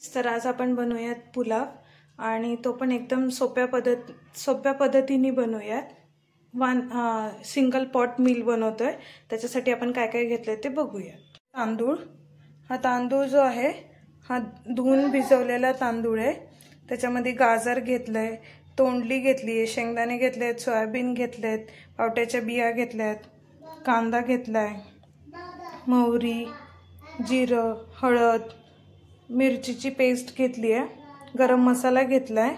तर आज आपण बनवूयात पुलाव आणि तो पण एकदम सोप्या पद्धतीने बनवूयात। सिंगल पॉट मील बनवतोय। त्याच्यासाठी आपण काय काय घेतलंय ते बघूया। तांदूळ, हा तांदूळ जो आहे हा धुवून भिजवलेला तांदूळ आहे। त्याच्यामध्ये गाजर घेतलंय, तोंडली घेतलीये, शेंगदाणे घेतलेत, सोयाबीन घेतलेत, पावट्याच्या बिया घेतल्यात, कांदा घेतलाय, मोहरी, जिरं, हळद, मिरचीची पेस्ट घेतली आहे, गरम मसाला घेतलाय,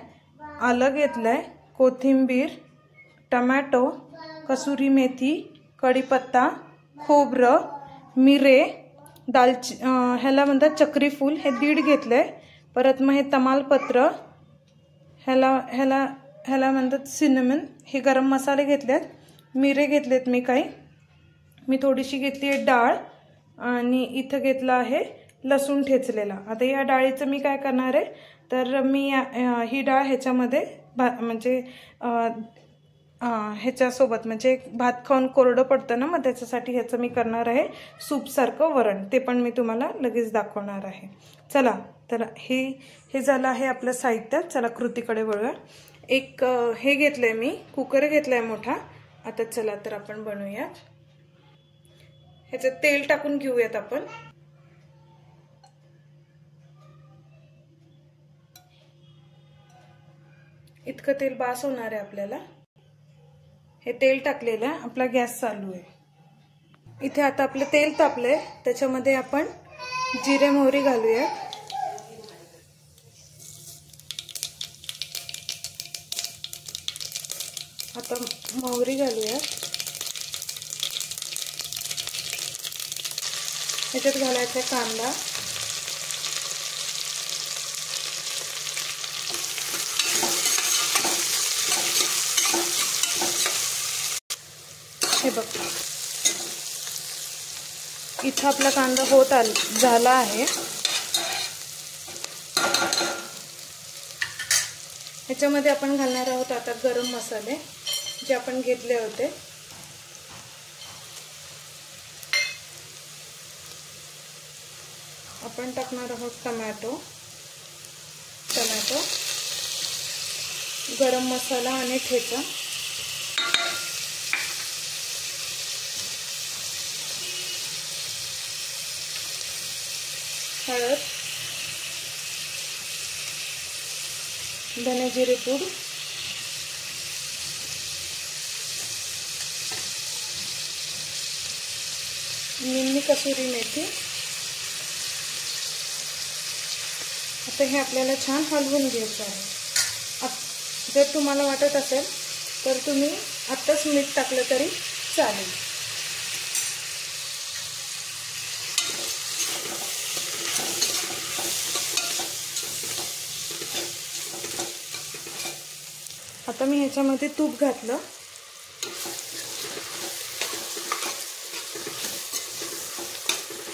आलं घेतलंय, कोथिंबीर, टोमॅटो, कसुरी मेथी, कढीपत्ता, खोबरं, मिरे, ह्याला म्हणतात चक्री फूल, हे 1.5 घेतलंय। परत मग हे तमालपत्र, ह्याला म्हणतात सिनेमन, हे गरम मसाले घेतलेत, मिरे घेतलेत मी थोडीशी घेतली आहे डाळ आणि इथं घेतला आहे लसूण ठेचलेला। आता या डाळीचं मी काय करणार आहे तर मी ही डाळ ह्याच्यामध्ये म्हणजे ह्याच्यासोबत म्हणजे भात खाऊन कोरडं पडतं ना, मग त्याच्यासाठी ह्याचं मी करणार आहे सूप सारखं वरण। ते पण मी तुम्हाला लगेच दाखवणार आहे। चला तर हे झालं आहे आपलं साहित्य। चला कृतीकडे वळूया। एक हे घेतलंय मी, कुकर घेतलाय मोठा। आता चला तर आपण बनवूया। ह्याच्यात तेल टाकून घेऊयात आपण। इतकं तेल बास होणार आहे आपल्याला। हे तेल टाकलेलं आहे, आपला गॅस चालू आहे। इथे आता आपलं तेल तापलंय, त्याच्यामध्ये आपण जिरे मोहरी घालूया। आता मोहरी घालूया। ह्याच्यात घालायचा कांदा, हे बघ इथं आपला कांदा झाला आहे। ह्याच्यामध्ये आपण घालणार आहोत आता गरम मसाले जे आपण घेतले होते। आपण टाकणार आहोत टोमॅटो, गरम मसाला आणि ठेचा, हळद, धने जिरे पूड, निम्मी कसुरी मेथी। आता हे आपल्याला छान हलवून घ्यायचं आहे। जर तुम्हाला वाटत असेल तर तुम्ही आत्ताच मीठ टाकलं तरी चालेल। आता मी ह्याच्यामध्ये तूप घातलं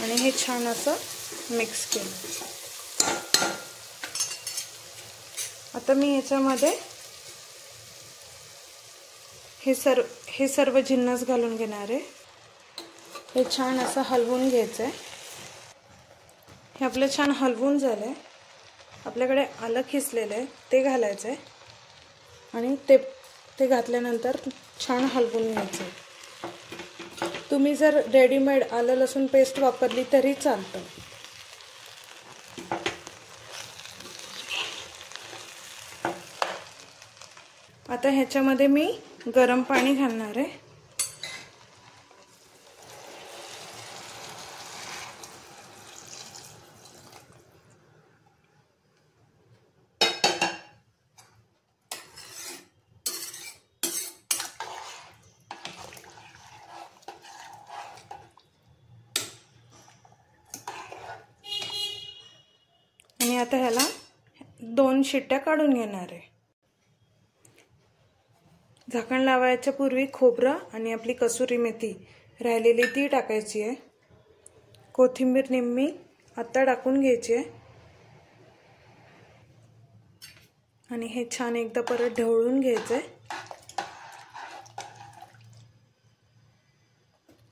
आणि हे छान असं मिक्स केलं। आता मी ह्याच्यामध्ये हे सर्व जिन्नस घालून घेणार आहे। हे छान असं हलवून घ्यायचं आहे। हे आपलं छान हलवून झालंय। आपल्याकडे आलं खिसलेलं आहे ते घालायचं आहे आणि ते घातल्यानंतर छान हलवून घ्यायचं आहे। तुम्ही जर रेडीमेड आलं लसूण पेस्ट वापरली तरी चालतं। आता ह्याच्यामध्ये मी गरम पाणी घालणार आहे। आणि आता ह्याला 2 शिट्ट्या काढून घेणार आहे। झाकण लावायच्या पूर्वी खोबरं आणि आपली कसुरी मेथी राहिलेली ती टाकायची आहे। कोथिंबीर निम्मी आता टाकून घ्यायची आहे आणि हे छान एकदा परत ढवळून घ्यायचं आहे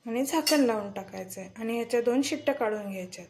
आणि झाकण लावून टाकायचं आहे आणि ह्याच्या 2 शिट्ट्या काढून घ्यायच्या।